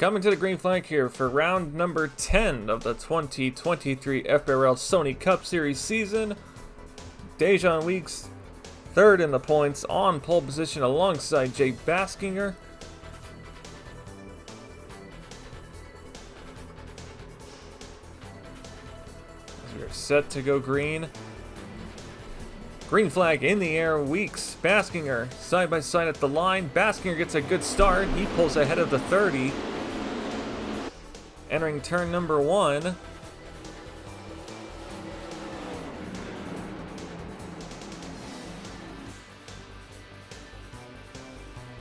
Coming to the green flag here for round number 10 of the 2023 FBRL Sony Cup Series season. Dejan Weeks, third in the points, on pole position alongside Jay Baskinger. As we are set to go green. Green flag in the air, Weeks, Baskinger, side by side at the line. Baskinger gets a good start. He pulls ahead of the 30. Entering turn number 1.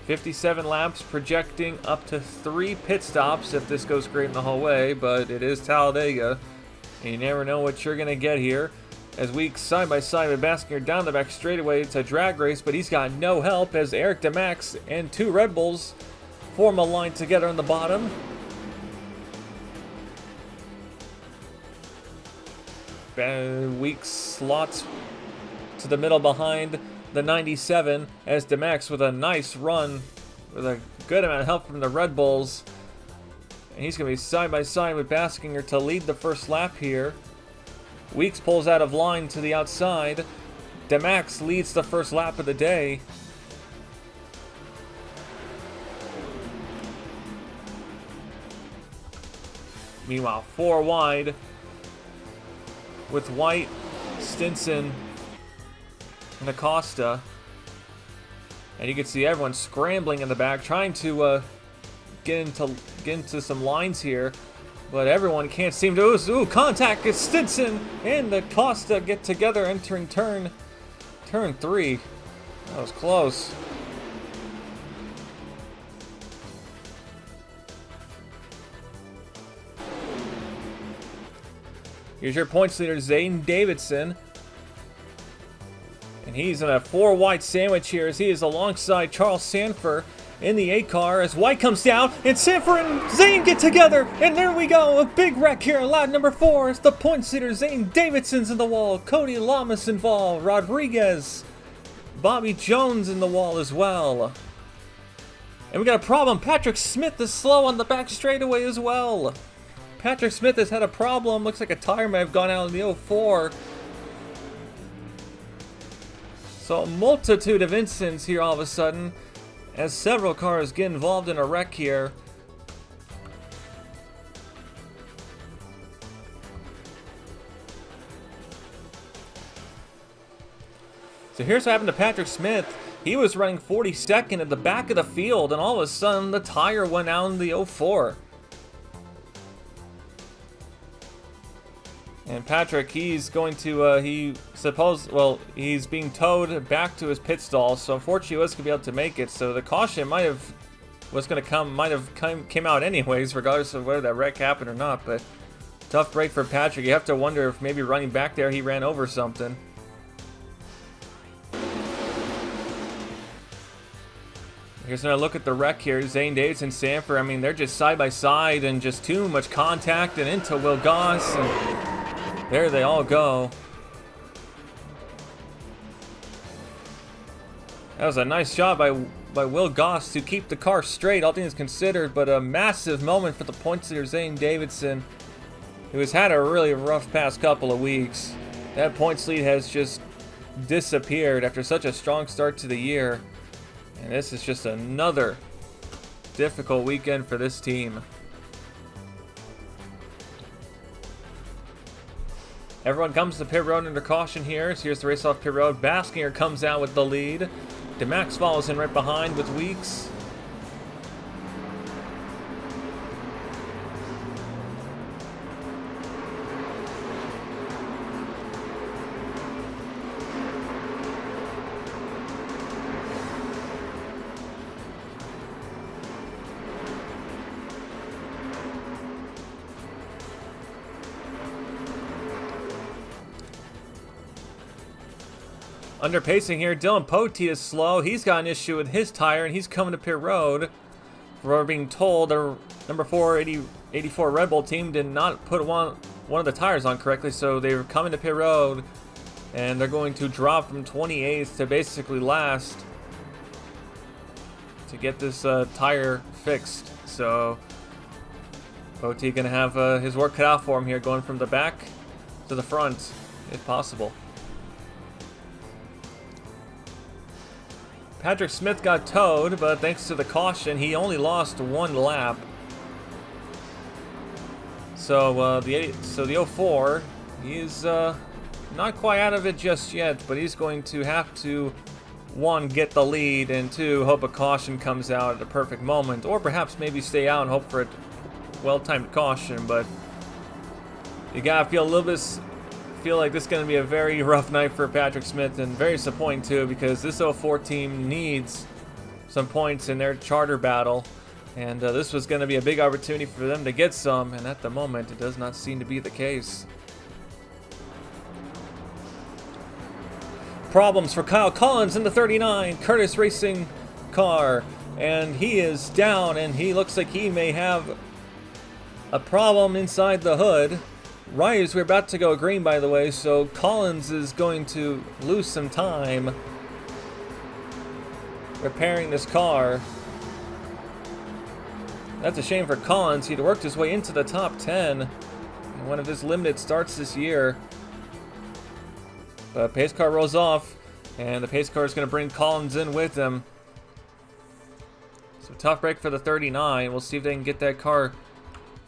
"57 laps, projecting up to 3 pit stops if this goes great in the whole way, but it is Talladega, and you never know what you're going to get here. As Weeks side by side with Baskinger down the back straightaway. It's a drag race, but he's got no help as Eric DeMax and 2 Red Bulls form a line together on the bottom. Weeks slots to the middle behind the 97 as DeMax with a nice run with a good amount of help from the Red Bulls. And he's going to be side by side with Baskinger to lead the first lap here. Weeks pulls out of line to the outside. DeMax leads the first lap of the day. Meanwhile, 4 wide with White, Stinson, and Acosta. And you can see everyone scrambling in the back, trying to get into some lines here. But everyone can't seem to. Ooh, contact as Stinson and Acosta get together entering turn 3. That was close. Here's your points leader, Zane Davidson. And he's in a 4 wide sandwich here as he is alongside Charles Sanford in the 8 car as White comes down and Sanford and Zane get together. And there we go, a big wreck here in lap number 4 as the points leader, Zane Davidson's in the wall. Cody Lamas involved, Rodriguez, Bobby Jones in the wall as well. And we got a problem, Patrick Smith is slow on the back straightaway as well. Patrick Smith has had a problem. Looks like a tire may have gone out in the 04. So a multitude of incidents here all of a sudden as several cars get involved in a wreck here. So here's what happened to Patrick Smith. He was running 42nd at the back of the field, and all of a sudden the tire went out in the 04. And Patrick, he's going to, he's being towed back to his pit stall. So unfortunately, he wasn't going to be able to make it. So the caution might have came out anyways, regardless of whether that wreck happened or not. But tough break for Patrick. You have to wonder if maybe running back there, he ran over something. Here's another look at the wreck here. Zane Davidson, Sanford. I mean, they're just side by side and just too much contact and into Will Goss. And there they all go. That was a nice job by Will Goss to keep the car straight, all things considered, but a massive moment for the points leader, Zane Davidson, who has had a really rough past couple of weeks. That points lead has just disappeared after such a strong start to the year. And this is just another difficult weekend for this team. Everyone comes to pit road under caution here. So here's the race off pit road. Baskinger comes out with the lead. DeMax follows in right behind with Weeks. Under pacing here, Dylan Poteet is slow. He's got an issue with his tire, and he's coming to pit road. We're being told the number 484 Red Bull team did not put one of the tires on correctly, so they're coming to pit road, and they're going to drop from 28th to basically last to get this tire fixed. So OT going to have his work cut out for him here, going from the back to the front, if possible. Patrick Smith got towed, but thanks to the caution, he only lost 1 lap. So the 04, he's not quite out of it just yet, but he's going to have to, 1, get the lead, and 2, hope a caution comes out at the perfect moment, or perhaps maybe stay out and hope for a well-timed caution. But you gotta feel like this is going to be a very rough night for Patrick Smith, and very disappointing too, because this 04 team needs some points in their charter battle, and this was going to be a big opportunity for them to get some, and at the moment it does not seem to be the case. Problems for Kyle Collins in the 39 Curtis Racing car, and he is down, and he looks like he may have a problem inside the hood. Riders, we're about to go green, by the way, so Collins is going to lose some time repairing this car. That's a shame for Collins. He'd worked his way into the top 10 in one of his limited starts this year. But pace car rolls off, and the pace car is going to bring Collins in with him. So tough break for the 39. We'll see if they can get that car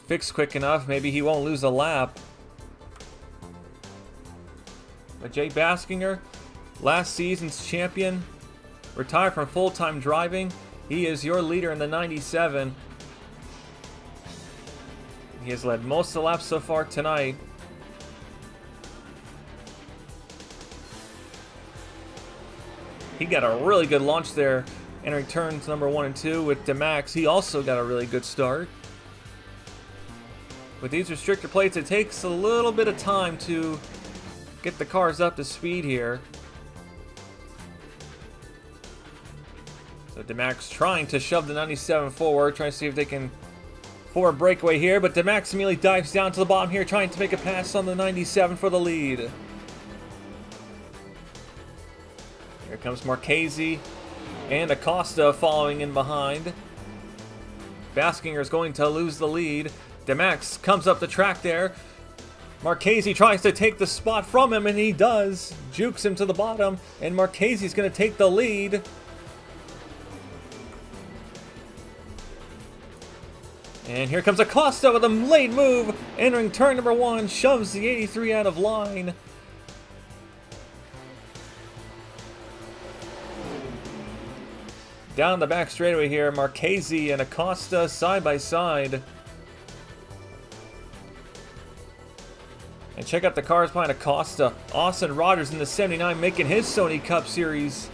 fixed quick enough. Maybe he won't lose a lap. But Jake Baskinger, last season's champion, retired from full-time driving. He is your leader in the 97. He has led most of the laps so far tonight. He got a really good launch there, entering turns number 1 and 2 with DeMax. He also got a really good start. With these restrictor plates, it takes a little bit of time to get the cars up to speed here. So DeMax trying to shove the 97 forward, trying to see if they can forward breakaway here, but DeMax immediately dives down to the bottom here, trying to make a pass on the 97 for the lead. Here comes Marchese and Acosta following in behind. Baskinger is going to lose the lead. DeMax comes up the track there. Marchese tries to take the spot from him, and he does. Jukes him to the bottom, and Marchese is going to take the lead. And here comes Acosta with a late move, entering turn number 1, shoves the 83 out of line. Down the back straightaway here, Marchese and Acosta side by side. And check out the cars behind Acosta. Austin Rogers in the 79 making his Sony Cup Series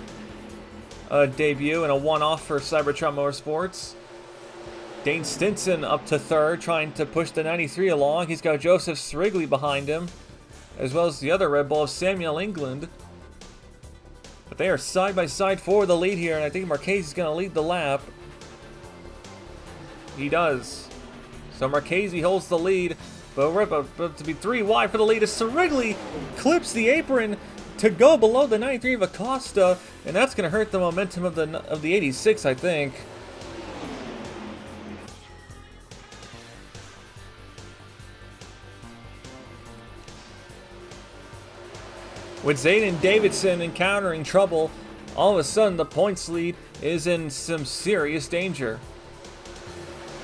debut and a one-off for Cybertron Motorsports. Dane Stinson up to 3rd, trying to push the 93 along. He's got Joseph Strigley behind him, as well as the other Red Bull of Samuel England. But they are side by side for the lead here, and I think Marchese is going to lead the lap. He does. So Marchese holds the lead, but we're about to be 3 wide for the lead as Strigley clips the apron to go below the 93 of Acosta, and that's going to hurt the momentum of the 86, I think. With Zayden Davidson encountering trouble, all of a sudden the points lead is in some serious danger.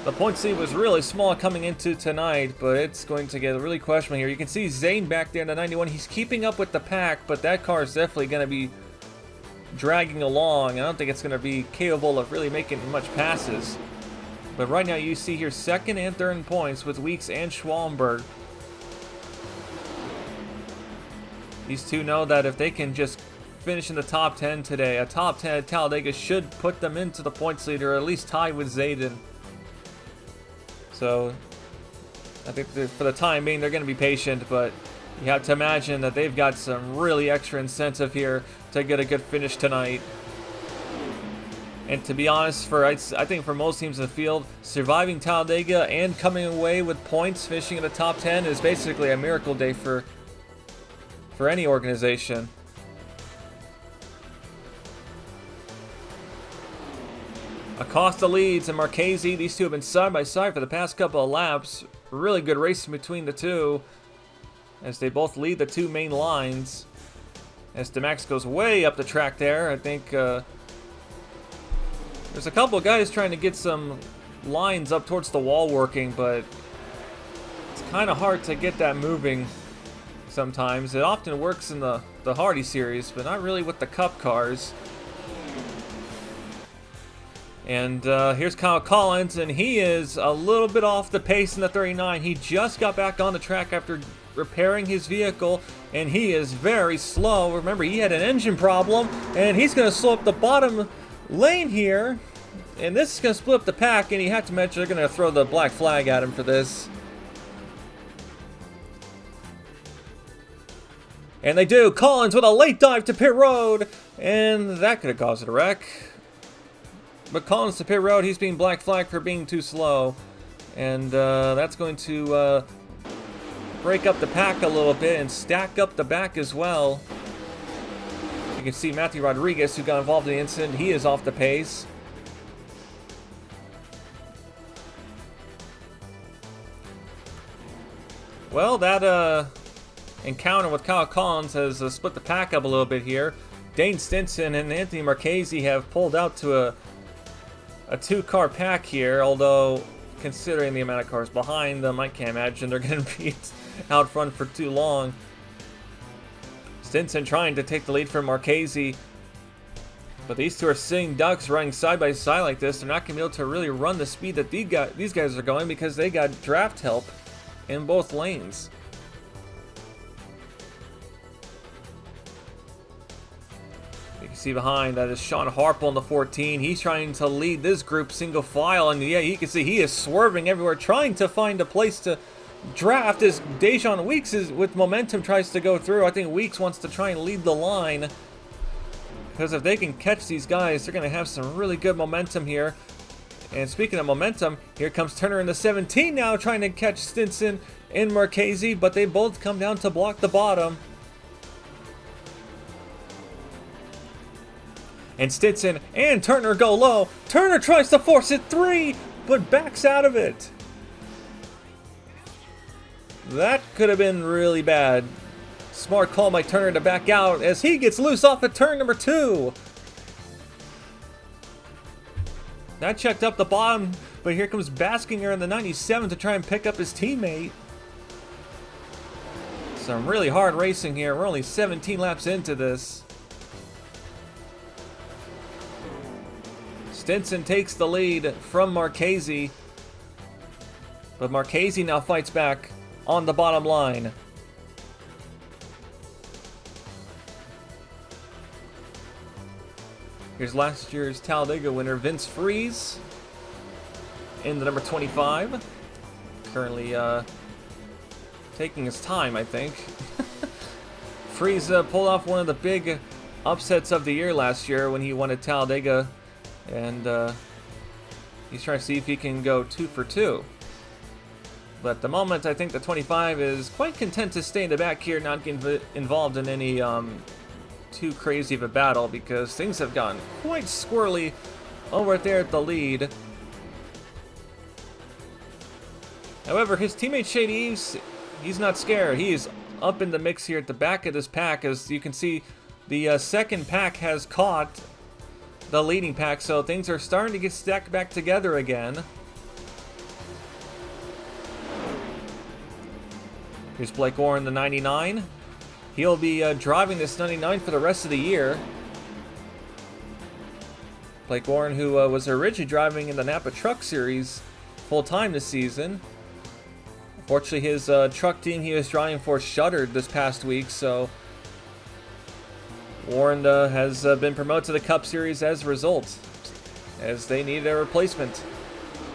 The points lead was really small coming into tonight, but it's going to get really questionable here. You can see Zane back there in the 91. He's keeping up with the pack, but that car is definitely going to be dragging along. I don't think it's going to be capable of really making much passes. But right now you see here 2nd and 3rd in points with Weeks and Schwallenberg. These two know that if they can just finish in the top 10 today, a top 10 at Talladega should put them into the points lead, or at least tie with Zayden. So I think for the time being they're going to be patient, but you have to imagine that they've got some really extra incentive here to get a good finish tonight. And to be honest, I think for most teams in the field, surviving Talladega and coming away with points, finishing in the top 10 is basically a miracle day for any organization. Acosta leads and Marchese. These two have been side by side for the past couple of laps. Really good racing between the two as they both lead the two main lines. As DeMax goes way up the track there. I think there's a couple of guys trying to get some lines up towards the wall working, but it's kind of hard to get that moving sometimes. It often works in the Hardy series, but not really with the Cup cars. And here's Kyle Collins, and he is a little bit off the pace in the 39. He just got back on the track after repairing his vehicle, and he is very slow. Remember, he had an engine problem, and he's going to slow up the bottom lane here. And this is going to split up the pack, and you have to mention they're going to throw the black flag at him for this. And they do. Collins with a late dive to pit road, and that could have caused a wreck. But Collins to pit road, he's being black flagged for being too slow. And that's going to break up the pack a little bit and stack up the back as well. You can see Matthew Rodriguez, who got involved in the incident, he is off the pace. Well, that encounter with Kyle Collins has split the pack up a little bit here. Dane Stinson and Anthony Marchese have pulled out to a two-car pack here, although considering the amount of cars behind them, I can't imagine they're going to be out front for too long. Stinson trying to take the lead from Marchese, but these two are sitting ducks running side by side like this. They're not going to be able to really run the speed that these guys are going because they got draft help in both lanes. You can see behind that is Sean Harple in the 14. He's trying to lead this group single file, and yeah, you can see he is swerving everywhere, trying to find a place to draft as Dejan Weeks is with momentum tries to go through. I think Weeks wants to try and lead the line because if they can catch these guys, they're going to have some really good momentum here. And speaking of momentum, here comes Turner in the 17 now trying to catch Stinson and Marchese, but they both come down to block the bottom. And Stinson and Turner go low. Turner tries to force it 3, but backs out of it. That could have been really bad. Smart call by Turner to back out as he gets loose off at turn number 2. That checked up the bottom, but here comes Baskinger in the 97 to try and pick up his teammate. Some really hard racing here. We're only 17 laps into this. Stinson takes the lead from Marchese, but Marchese now fights back on the bottom line. Here's last year's Talladega winner, Vince Freeze, in the number 25. Currently taking his time, I think. Freeze pulled off one of the big upsets of the year last year when he won at Talladega. And he's trying to see if he can go 2 for 2. But at the moment, I think the 25 is quite content to stay in the back here, not getting involved in any too crazy of a battle, because things have gotten quite squirrely over there at the lead. However, his teammate Shade Eves, he's not scared. He is up in the mix here at the back of this pack. As you can see, the second pack has caught the leading pack, so things are starting to get stacked back together again. Here's Blake Orr in the 99. He'll be driving this 99 for the rest of the year. Blake Warren, who was originally driving in the Napa Truck Series full-time this season. Unfortunately, his truck team he was driving for shuttered this past week, so Warren has been promoted to the Cup Series as a result, as they needed a replacement.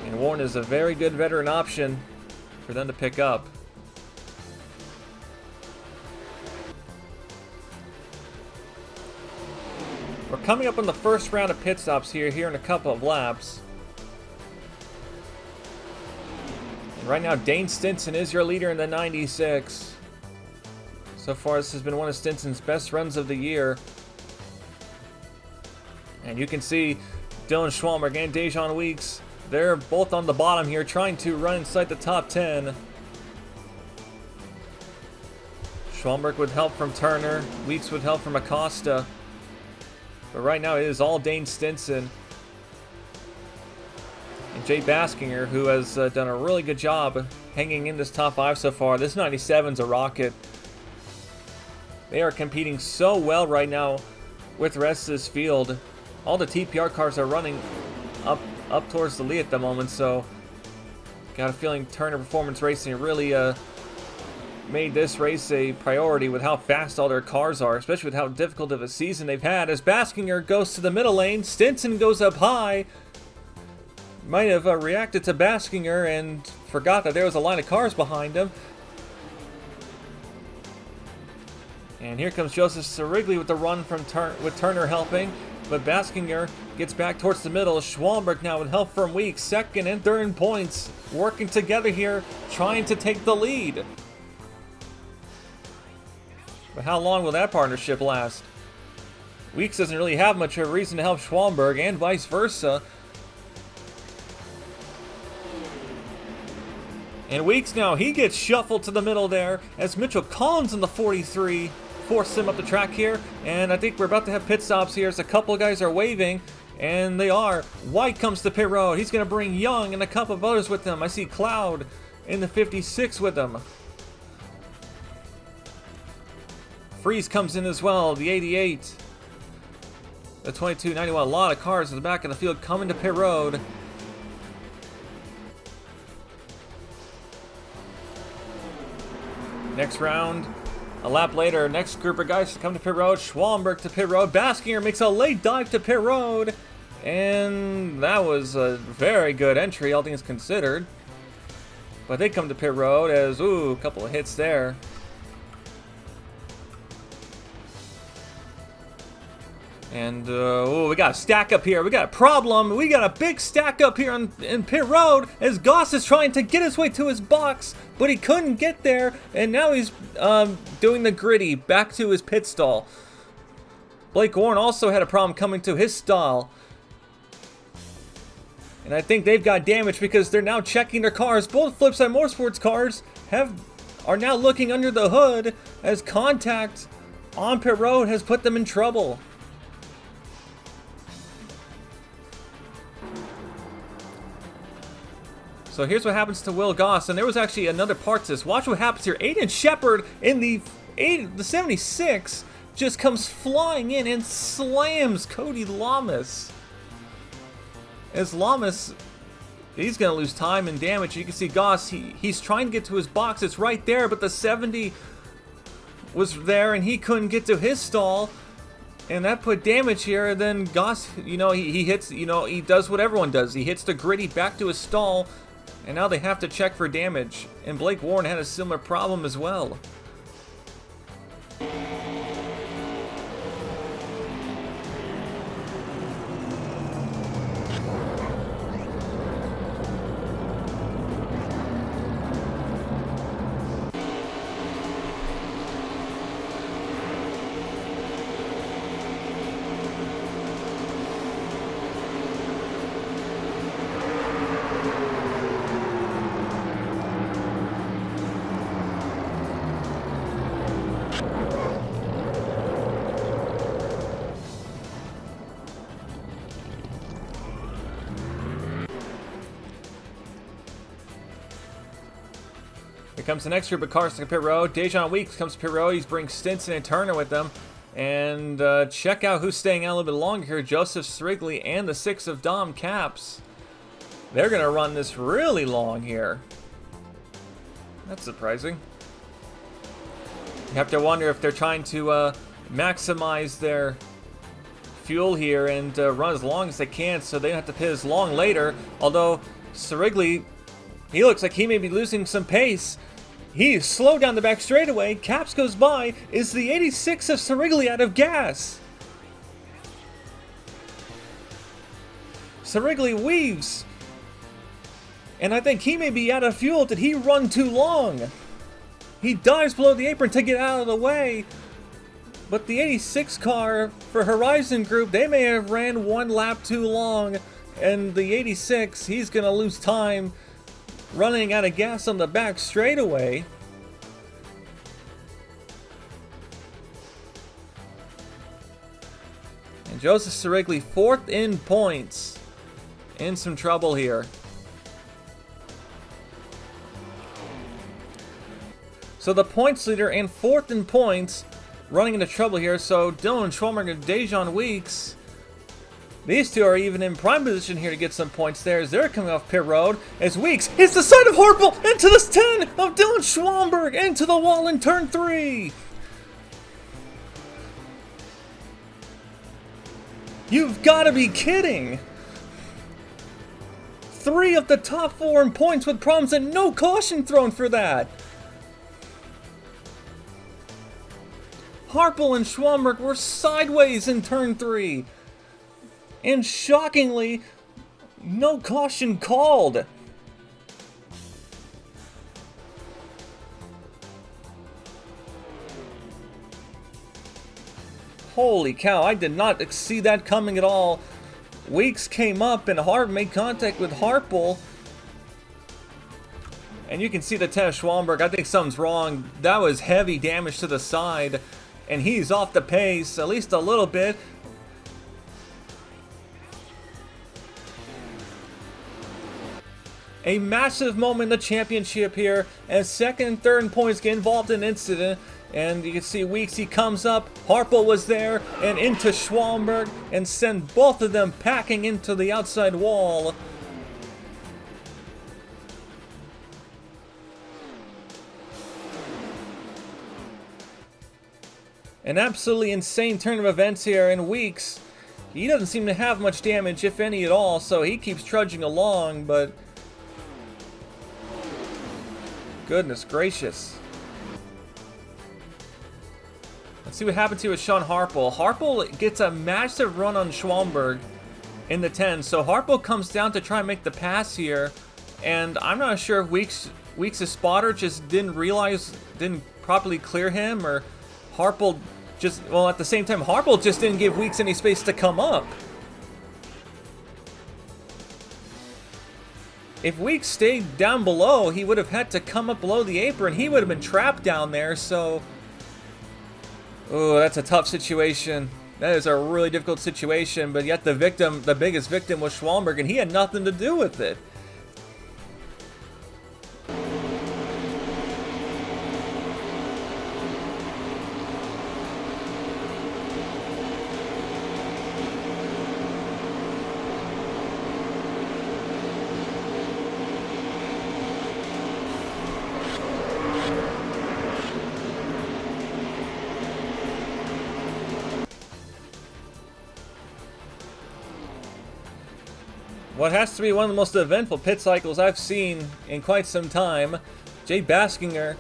And Warren is a very good veteran option for them to pick up. We're coming up on the first round of pit stops here in a couple of laps. And right now, Dane Stinson is your leader in the 96. So far, this has been one of Stinson's best runs of the year. And you can see Dylan Schwalmberg and Dejan Weeks, they're both on the bottom here, trying to run inside the top 10. Schwalmberg with help from Turner, Weeks with help from Acosta. But right now it is all Dane Stinson. And Jay Baskinger, who has done a really good job hanging in this top 5 so far. This 97's a rocket. They are competing so well right now with the rest of this field. All the TPR cars are running up towards the lead at the moment, so got a feeling Turner Performance Racing really made this race a priority with how fast all their cars are, especially with how difficult of a season they've had. As Baskinger goes to the middle lane, Stinson goes up high. Might have reacted to Baskinger and forgot that there was a line of cars behind him. And here comes Joseph Sirigley with the run from with Turner helping. But Baskinger gets back towards the middle. Schwalmberg now with help from Weeks. Second and third in points. Working together here, trying to take the lead. But how long will that partnership last? Weeks doesn't really have much of a reason to help Schwalmberg, and vice versa. And Weeks now, he gets shuffled to the middle there as Mitchell Collins in the 43 forced him up the track here. And I think we're about to have pit stops here as a couple of guys are waving, and they are. White comes to pit road. He's going to bring Young and a couple of others with him. I see Cloud in the 56 with him. Freeze comes in as well, the 88. The 2291, a lot of cars in the back of the field coming to pit road. Next round, a lap later, next group of guys to come to pit road. Schwalmberg to pit road. Baskinger makes a late dive to pit road. And that was a very good entry, all things considered. But they come to pit road as, ooh, a couple of hits there. And, we got a stack up here. We got a problem. We got a big stack up here in pit road as Goss is trying to get his way to his box, but he couldn't get there, and now he's doing the gritty back to his pit stall. Blake Warren also had a problem coming to his stall. And I think they've got damage because they're now checking their cars. Both Flipside Motorsports cars are now looking under the hood as contact on pit road has put them in trouble. So here's what happens to Will Goss, and there was actually another part to this. Watch what happens here. Aiden Shepard in the 76 just comes flying in and slams Cody Lamas. As Lamas, he's going to lose time and damage. You can see Goss, he's trying to get to his box. It's right there, but the 70 was there, and he couldn't get to his stall. And that put damage here. And then Goss, he hits, he does what everyone does. He hits the gritty back to his stall. And now they have to check for damage. And Blake Warren had a similar problem as well. Here comes the next group of cars to pit road. Dejan Weeks comes to pit road. He's bringing Stinson and Turner with them. And check out who's staying out a little bit longer here. Joseph Sirigley and the 6 of Dom Caps. They're going to run this really long here. That's surprising. You have to wonder if they're trying to maximize their fuel here and run as long as they can so they don't have to pit as long later. Although Sirigley, he looks like he may be losing some pace. He slowed down the back straightaway. Caps goes by. Is the 86 of Sirigley out of gas? Sirigley weaves. And I think he may be out of fuel. Did he run too long? He dives below the apron to get out of the way. But the 86 car for Horizon Group, they may have ran one lap too long, and the 86, he's going to lose time running out of gas on the back straightaway. And Joseph Sirigli, 4th in points. In some trouble here. So the points leader and 4th in points running into trouble here. So Dylan Schwalmer and Dejan Weeks, these two are even in prime position here to get some points there as they're coming off pit road. As Weeks hits the side of Harpel into the 10 of Dylan Schwalmberg into the wall in turn 3. You've got to be kidding. 3 of the top 4 in points with problems and no caution thrown for that. Harpel and Schwalmberg were sideways in turn 3. And shockingly, no caution called. Holy cow, I did not see that coming at all. Weeks came up and made contact with Harpel. And you can see the 10 of Schwalmberg. I think something's wrong. That was heavy damage to the side. And he's off the pace, at least a little bit. A massive moment in the championship here. As 2nd and 3rd in points get involved in an incident. And you can see Weeks, he comes up, Harpel was there, and into Schwalmberg, and send both of them packing into the outside wall. An absolutely insane turn of events here, and Weeks, he doesn't seem to have much damage, if any at all, so he keeps trudging along, but... goodness gracious. Let's see what happens here with Sean Harpel. Harpel gets a massive run on Schwalmberg in the 10. So Harpel comes down to try and make the pass here. And I'm not sure if Weeks' spotter just didn't properly clear him, or Harpel just, well, at the same time, Harpel just didn't give Weeks any space to come up. If Weeks stayed down below, he would have had to come up below the apron. He would have been trapped down there, so... oh, that's a tough situation. That is a really difficult situation, but yet the victim, the biggest victim was Schwalmberg, and he had nothing to do with it. What has to be one of the most eventful pit cycles I've seen in quite some time. Jay Baskinger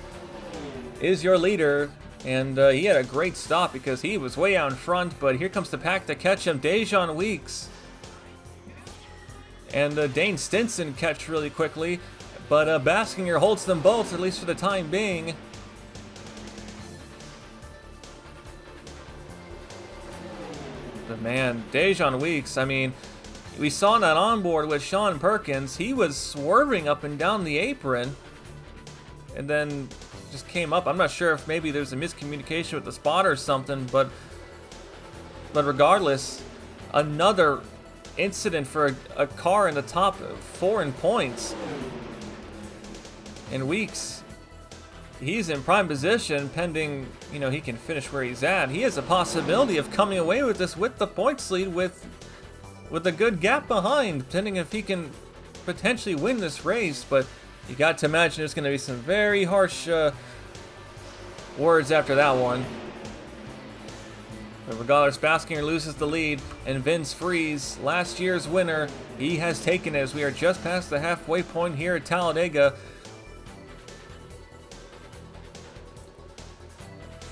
is your leader, and he had a great stop because he was way out in front, but here comes the pack to catch him. Dejan Weeks and Dane Stinson catch really quickly, but Baskinger holds them both, at least for the time being. But man, Dejan Weeks, I mean, we saw that onboard with Sean Perkins. He was swerving up and down the apron and then just came up. I'm not sure if maybe there's a miscommunication with the spotter or something, but regardless, another incident for a car in the top 4 in points. And Weeks, he's in prime position pending, you know, he can finish where he's at. He has a possibility of coming away with this with the points lead with a good gap behind, depending if he can potentially win this race. But you got to imagine there's going to be some very harsh words after that one. But regardless, Baskinger loses the lead, and Vince Freeze, last year's winner, he has taken it as we are just past the halfway point here at Talladega.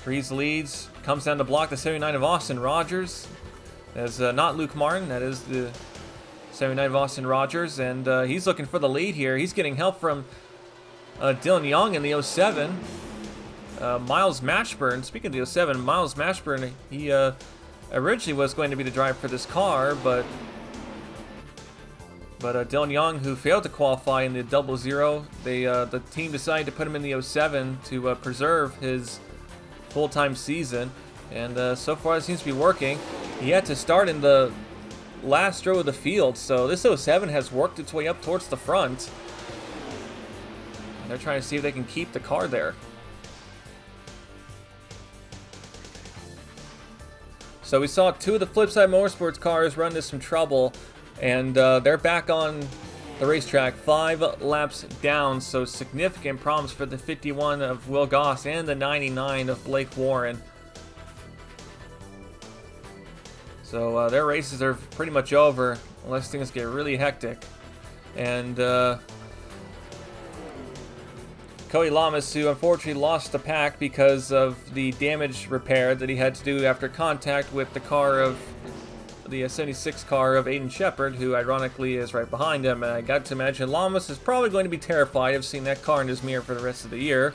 Freeze leads, comes down to block the 79 of Austin Rogers. That's not Luke Martin, that is the 79 of Austin Rogers, and he's looking for the lead here. He's getting help from Dylan Young in the 07 Miles Mashburn, speaking of the 07, Miles Mashburn, he originally was going to be the driver for this car, but Dylan Young, who failed to qualify in the 00, the team decided to put him in the 07 to preserve his full-time season, and so far it seems to be working. He had to start in the last row of the field, so this 07 has worked its way up towards the front. They're trying to see if they can keep the car there. So we saw two of the Flipside Motorsports cars run into some trouble, and they're back on the racetrack 5 laps down, so significant problems for the 51 of Will Goss and the 99 of Blake Warren. So their races are pretty much over unless things get really hectic. And Cody Lamas, who unfortunately lost the pack because of the damage repair that he had to do after contact with the car of the 76 car of Aiden Shepard, who ironically is right behind him. And I got to imagine Lamas is probably going to be terrified of seeing that car in his mirror for the rest of the year.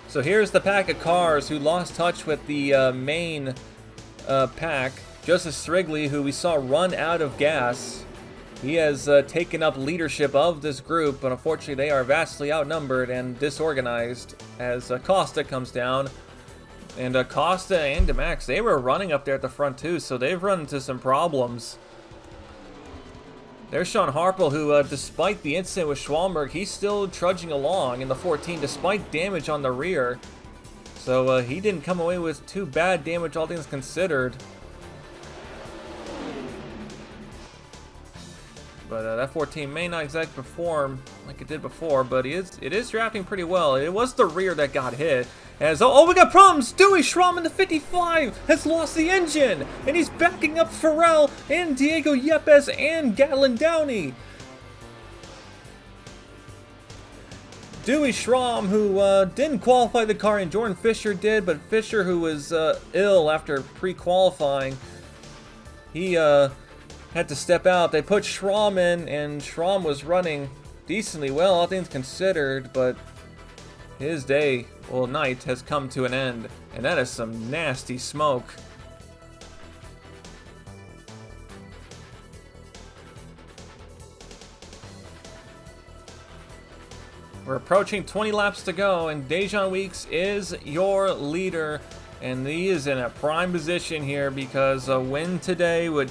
So here's the pack of cars who lost touch with the main pack. Joseph Strigley, who we saw run out of gas, he has taken up leadership of this group, but unfortunately they are vastly outnumbered and disorganized as Costa comes down. And Costa and DeMax, they were running up there at the front too, so they've run into some problems. There's Sean Harpel, who despite the incident with Schwalmberg, he's still trudging along in the 14 despite damage on the rear. So he didn't come away with too bad damage, all things considered. But that 14 may not exactly perform like it did before, but it is drafting pretty well. It was the rear that got hit. As oh, we got problems! Dewey Schramm in the 55 has lost the engine, and he's backing up Farrell and Diego Yepes and Gatlin Downey. Dewey Schramm, who didn't qualify the car, and Jordan Fisher did, but Fisher, who was ill after pre-qualifying, he had to step out. They put Schramm in, and Schramm was running decently well, all things considered, but his day, well, night, has come to an end, and that is some nasty smoke. We're approaching 20 laps to go, and Dejan Weeks is your leader, and he is in a prime position here because a win today would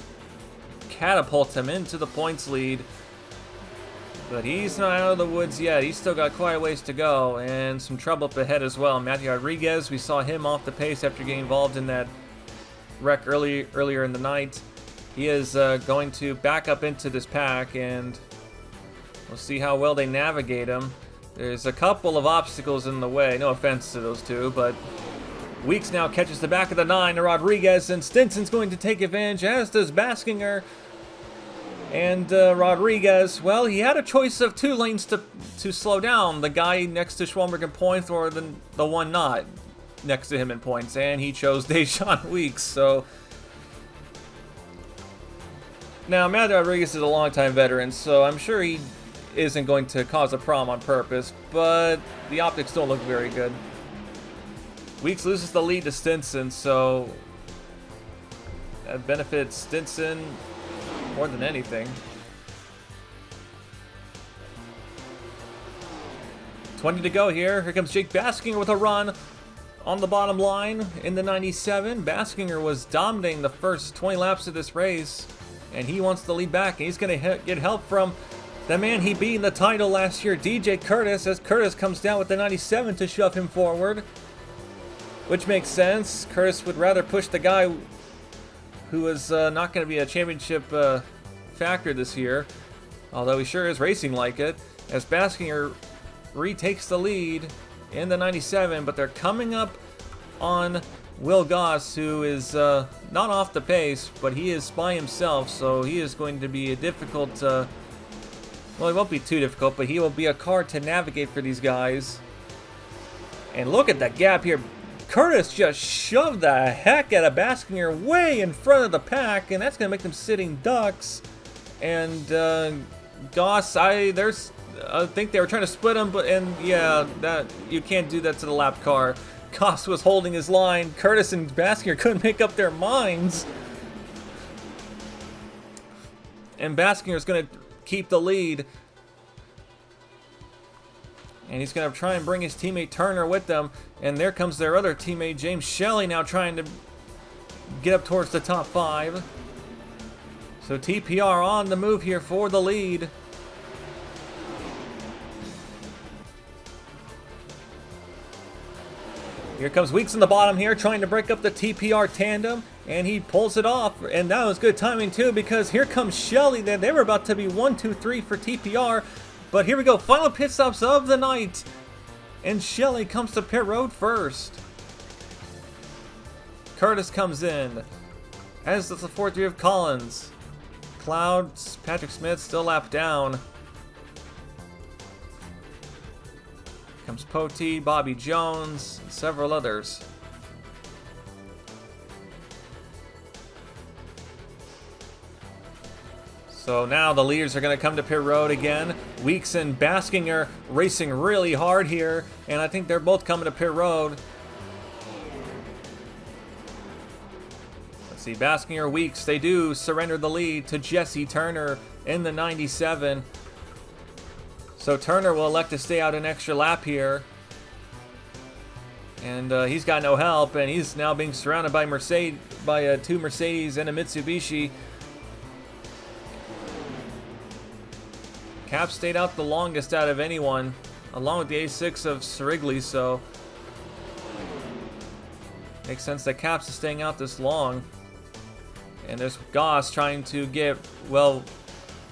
catapult him into the points lead. But he's not out of the woods yet. He's still got quite a ways to go, and some trouble up ahead as well. Matthew Rodriguez, we saw him off the pace after getting involved in that wreck earlier in the night. He is going to back up into this pack, and we'll see how well they navigate him. There's a couple of obstacles in the way. No offense to those two, but Weeks now catches the back of the 9 to Rodriguez, and Stinson's going to take advantage, as does Baskinger. And Rodriguez, well, he had a choice of 2 lanes to slow down, the guy next to Schwalmberg in points or the one not next to him in points, and he chose Dejan Weeks. So now Matt Rodriguez is a longtime veteran, so I'm sure he isn't going to cause a problem on purpose, but the optics don't look very good. Weeks loses the lead to Stinson, so that benefits Stinson more than anything. 20 to go here. Here comes Jake Baskinger with a run on the bottom line in the 97. Baskinger was dominating the first 20 laps of this race, and he wants the lead back, and he's going to get help from the man he beat in the title last year, DJ Curtis, as Curtis comes down with the 97 to shove him forward, which makes sense. Curtis would rather push the guy who is not going to be a championship factor this year, although he sure is racing like it, as Baskinger retakes the lead in the 97, but they're coming up on Will Goss, who is not off the pace, but he is by himself, so he is going to be a difficult, well, it won't be too difficult, but he will be a car to navigate for these guys. And look at that gap here. Curtis just shoved the heck out of Baskinger way in front of the pack, and that's going to make them sitting ducks. And Goss, I think they were trying to split him, and yeah, that you can't do that to the lap car. Goss was holding his line. Curtis and Baskinger couldn't make up their minds. And Baskinger's going to keep the lead. And he's going to try and bring his teammate Turner with them. And there comes their other teammate, James Shelley, now trying to get up towards the top 5. So TPR on the move here for the lead. Here comes Weeks in the bottom here, trying to break up the TPR tandem, and he pulls it off. And that was good timing too, because here comes Shelley. They were about to be 1, 2, 3 for TPR, but here we go, final pit stops of the night, and Shelley comes to pit road first. Curtis comes in, as does the 4-3 of Collins. Cloud, Patrick Smith still lap down. Comes Poti, Bobby Jones, and several others. So now the leaders are going to come to pit road again. Weeks and Baskinger racing really hard here, and I think they're both coming to pit road. Let's see, Baskinger, Weeks, they do surrender the lead to Jesse Turner in the 97. So Turner will elect to stay out an extra lap here. And he's got no help, and he's now being surrounded by two Mercedes and a Mitsubishi. Cap stayed out the longest out of anyone, along with the A6 of Sirigley, so makes sense that Caps is staying out this long. And there's Goss trying to get, well,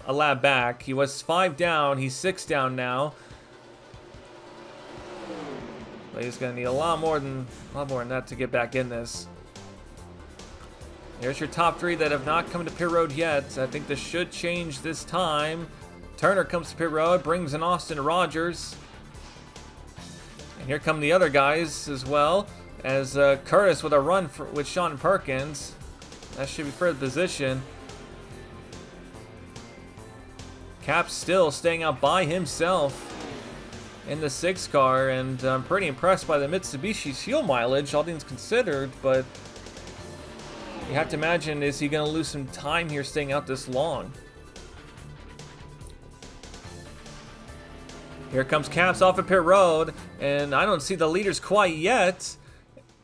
a lap back. He was 5 down. He's 6 down now. But he's going to need a lot more than that to get back in this. Here's your top 3 that have not come to pit road yet. I think this should change this time. Turner comes to pit road, brings in Austin Rogers. And here come the other guys as well, as Curtis with a run with Sean Perkins. That should be for the position. Cap's still staying out by himself in the 6 car, and I'm pretty impressed by the Mitsubishi's fuel mileage, all things considered, but you have to imagine, is he going to lose some time here staying out this long? Here comes Caps off of pit road, and I don't see the leaders quite yet.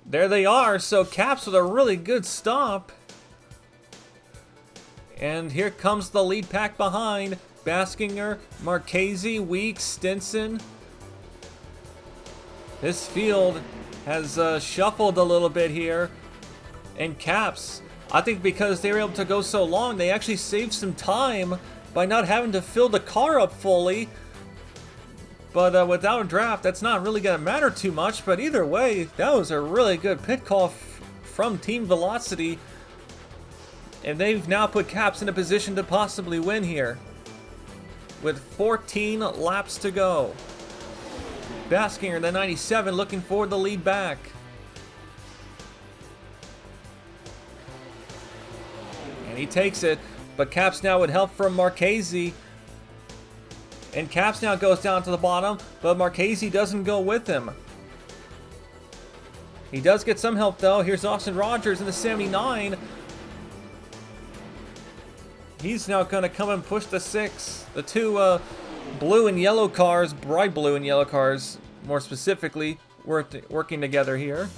There they are, so Caps with a really good stop. And here comes the lead pack behind. Baskinger, Marchese, Weeks, Stinson. This field has shuffled a little bit here. And Caps, I think because they were able to go so long, they actually saved some time by not having to fill the car up fully. But without a draft, that's not really going to matter too much. But either way, that was a really good pit call from Team Velocity. And they've now put Caps in a position to possibly win here, with 14 laps to go. Baskinger, the 97, looking for the lead back. And he takes it, but Caps now with help from Marchese. And Caps now goes down to the bottom, but Marchese doesn't go with him. He does get some help though. Here's Austin Rogers in the 79. He's now going to come and push the 6. The 2 blue and yellow cars, bright blue and yellow cars, more specifically, working together here.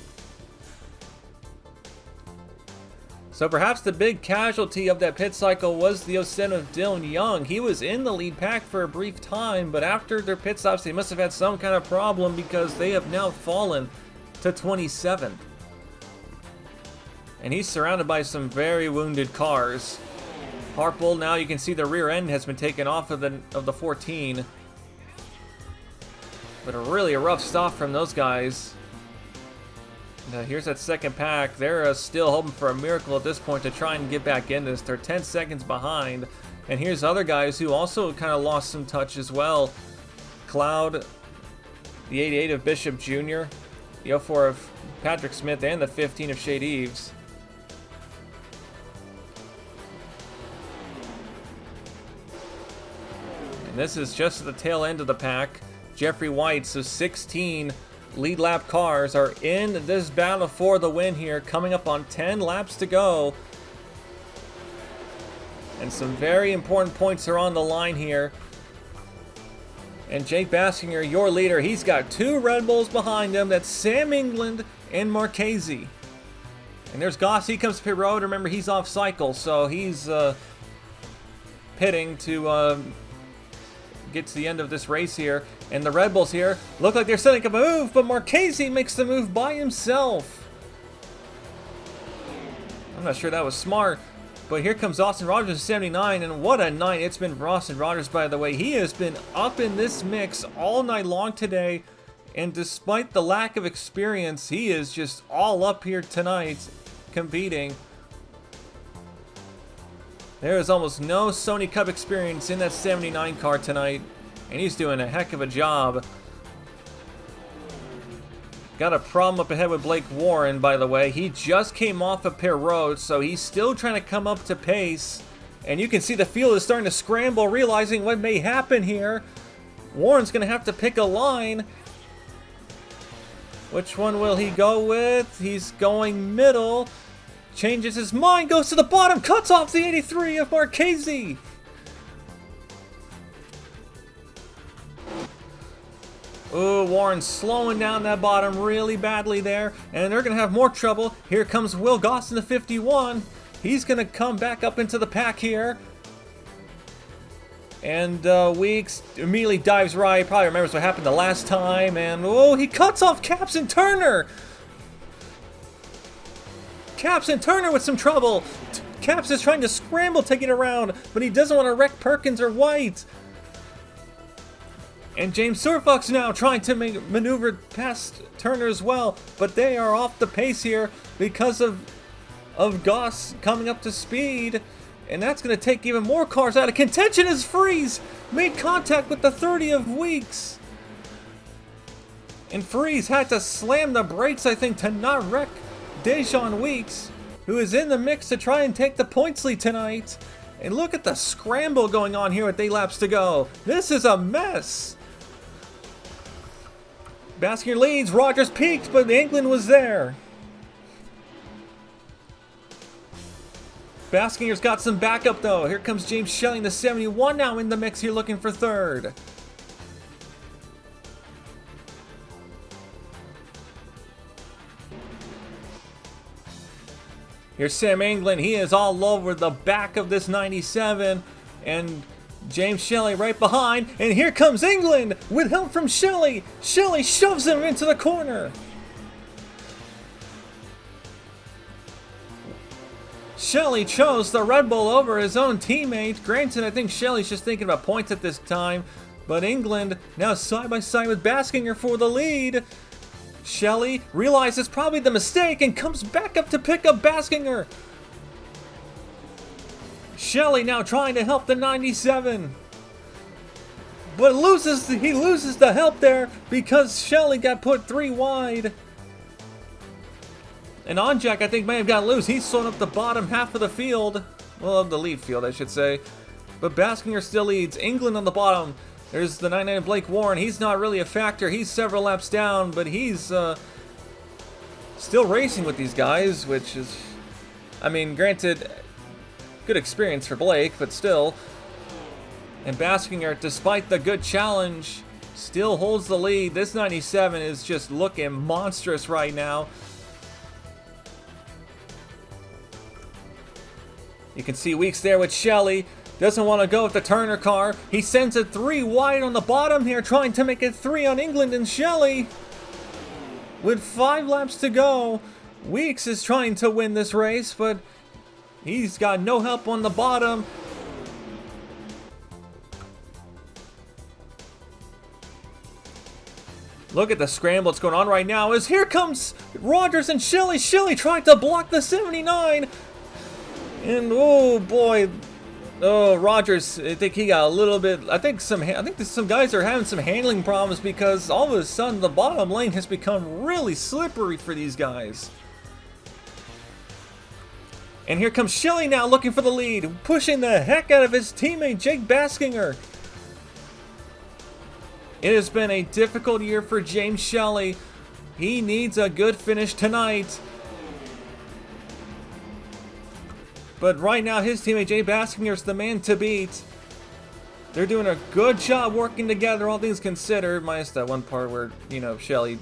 So perhaps the big casualty of that pit cycle was the ascent of Dylan Young. He was in the lead pack for a brief time, but after their pit stops, they must have had some kind of problem because they have now fallen to 27th. And he's surrounded by some very wounded cars. Harpole, now you can see the rear end has been taken off of the 14. But really a rough stop from those guys. Here's that second pack. They're still hoping for a miracle at this point to try and get back in this. They're 10 seconds behind. And here's other guys who also kind of lost some touch as well. Cloud, the 88 of Bishop Jr., the 04 of Patrick Smith, and the 15 of Shade Eves. this is just the tail end of the pack. Jeffrey White, so 16 lead lap cars are in this battle for the win here, coming up on 10 laps to go. And some very important points are on the line here. And Jake Baskinger, your leader, he's got 2 Red Bulls behind him. That's Sam England and Marchese. And there's Goss, he comes to pit road. Remember, he's off cycle, so he's pitting to get to the end of this race here. And the Red Bulls here look like they're setting up a move, but Marchese makes the move by himself. I'm not sure that was smart. But here comes Austin Rogers at 79, and what a night it's been for Austin Rogers, by the way. He has been up in this mix all night long today, and despite the lack of experience, he is just all up here tonight competing. There is almost no Sony Cup experience in that 79 car tonight, and he's doing a heck of a job. Got a problem up ahead with Blake Warren, by the way. He just came off of pit road, so he's still trying to come up to pace. And you can see the field is starting to scramble, realizing what may happen here. Warren's going to have to pick a line. Which one will he go with? He's going middle. Changes his mind, goes to the bottom, cuts off the 83 of Marchese. Ooh, Warren slowing down that bottom really badly there, and they're going to have more trouble. Here comes Will Goss in the 51. He's going to come back up into the pack here. And Weeks immediately dives right. Probably remembers what happened the last time. And, oh, he cuts off Caps and Turner. Caps and Turner with some trouble. Caps is trying to scramble to get around, but he doesn't want to wreck Perkins or White. And James Surfox now trying to maneuver past Turner as well, but they are off the pace here because of Goss coming up to speed, and that's going to take even more cars out of contention as Freeze made contact with the 30 of Weeks. And Freeze had to slam the brakes, I think, to not wreck Dejon Weeks, who is in the mix to try and take the points lead tonight. And look at the scramble going on here with 8 laps to go. This is a mess. Baskinger leads, Rogers peaked, but England was there. Baskinger's got some backup though. Here comes James Shelley in the 71 now in the mix here looking for third. Here's Sam England, he is all over the back of this 97, and James Shelley right behind, and here comes England with help from Shelley. Shelley shoves him into the corner. Shelley chose the Red Bull over his own teammate. Granted, I think Shelley's just thinking about points at this time, but England now side by side with Baskinger for the lead. Shelley realizes probably the mistake and comes back up to pick up Baskinger. Shelley now trying to help the 97. But he loses the help there because Shelley got put 3 wide. And Onjack, I think, may have got loose. He's sewn up the bottom half of the field. Well, of the lead field, I should say. But Baskinger still leads. England on the bottom. There's the 99 Blake Warren. He's not really a factor. He's several laps down, but he's still racing with these guys, which is, I mean, granted, good experience for Blake, but still. And Baskinger, despite the good challenge, still holds the lead. This 97 is just looking monstrous right now. You can see Weeks there with Shelley. Doesn't want to go with the Turner car. He sends it 3 wide on the bottom here, trying to make it 3 on England and Shelley. With 5 laps to go, Weeks is trying to win this race, but he's got no help on the bottom. Look at the scramble that's going on right now as here comes Rogers and Shelley. Shelley trying to block the 79. And oh boy, oh Rogers, I think he got a little bit. I think some guys are having some handling problems because all of a sudden the bottom lane has become really slippery for these guys. And here comes Shelley now looking for the lead, pushing the heck out of his teammate Jake Baskinger. It has been a difficult year for James Shelley. He needs a good finish tonight. But right now, his teammate Jay Baskinger is the man to beat. They're doing a good job working together, all things considered, minus that one part where, you know, Shelley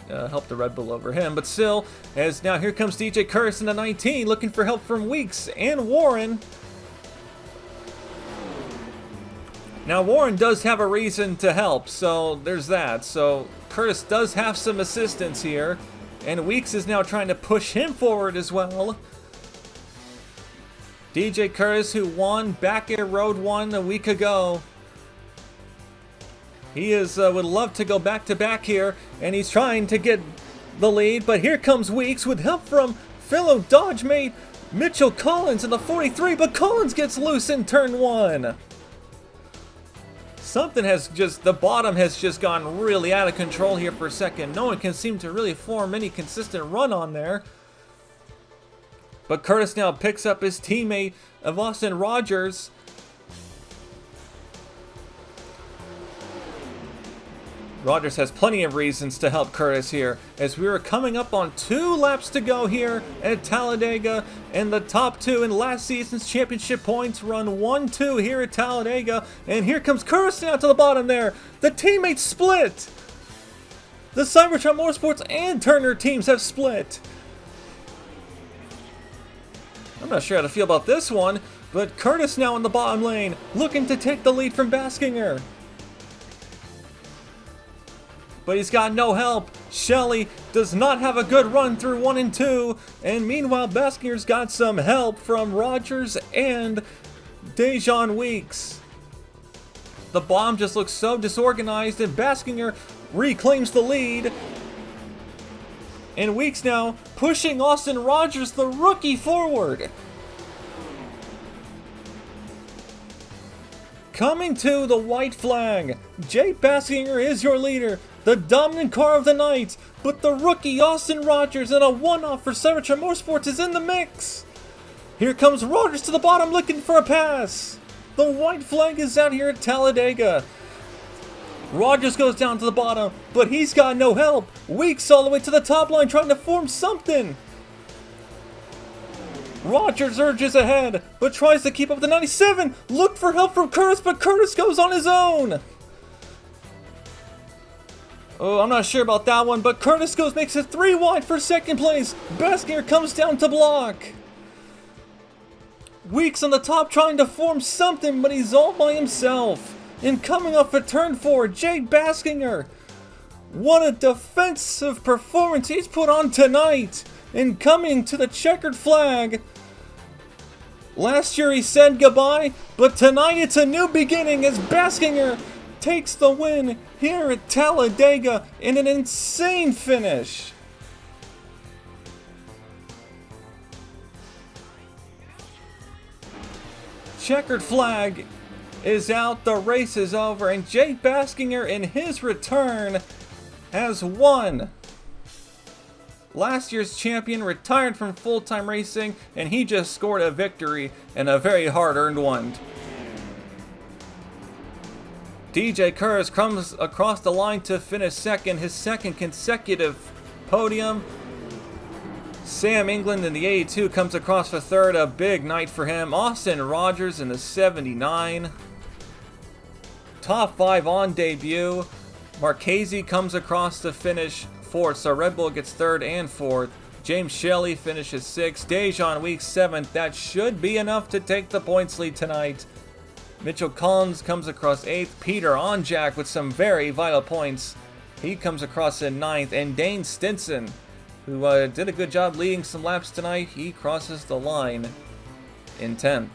helped the Red Bull over him. But still, as now here comes DJ Curtis in the 19, looking for help from Weeks and Warren. Now, Warren does have a reason to help, so there's that. So Curtis does have some assistance here, and Weeks is now trying to push him forward as well. DJ Curtis, who won back at Road 1 a week ago. He would love to go back-to-back here, and he's trying to get the lead. But here comes Weeks with help from fellow Dodge mate Mitchell Collins in the 43, but Collins gets loose in turn 1. Something has just, the bottom has just gone really out of control here for a second. No one can seem to really form any consistent run on there. But Curtis now picks up his teammate of Austin Rogers. Rogers has plenty of reasons to help Curtis here, as we are coming up on 2 laps to go here at Talladega, and the top 2 in last season's championship points run 1-2 here at Talladega. And here comes Curtis now to the bottom there. The teammates split. The Cybertron Motorsports and Turner teams have split. I'm not sure how to feel about this one, but Curtis now in the bottom lane, looking to take the lead from Baskinger. But he's got no help. Shelley does not have a good run through 1 and 2, and meanwhile Baskinger's got some help from Rogers and Dejan Weeks. The bomb just looks so disorganized, and Baskinger reclaims the lead. And Weeks now pushing Austin Rogers, the rookie, forward. Coming to the white flag, Jay Baskinger is your leader, the dominant car of the night, but the rookie Austin Rogers and a one-off for Cybertron Motorsports is in the mix. Here comes Rogers to the bottom looking for a pass. The white flag is out here at Talladega. Rogers goes down to the bottom, but he's got no help. Weeks all the way to the top line trying to form something. Rogers urges ahead, but tries to keep up the 97. Look for help from Curtis, but Curtis goes on his own. Oh, I'm not sure about that one, but Curtis makes it 3 wide for second place. Baskinger comes down to block. Weeks on the top trying to form something, but he's all by himself. And coming off a turn 4, Jay Baskinger. What a defensive performance he's put on tonight. And coming to the checkered flag. Last year he said goodbye, but tonight it's a new beginning as Baskinger takes the win here at Talladega in an insane finish. Checkered flag is out, the race is over, and Jay Baskinger in his return has won. Last year's champion retired from full-time racing, and he just scored a victory, and a very hard-earned one. DJ Curtis comes across the line to finish second, his second consecutive podium. Sam England in the 82 comes across for third, a big night for him. Austin Rogers in the 79. Top 5 on debut. Marchese comes across to finish fourth, so Red Bull gets third and fourth. James Shelley finishes 6th. Dejan Weeks 7th. That should be enough to take the points lead tonight. Mitchell Collins comes across 8th. Peter Onjak with some very vital points. He comes across in 9th. And Dane Stinson, who did a good job leading some laps tonight, he crosses the line in 10th.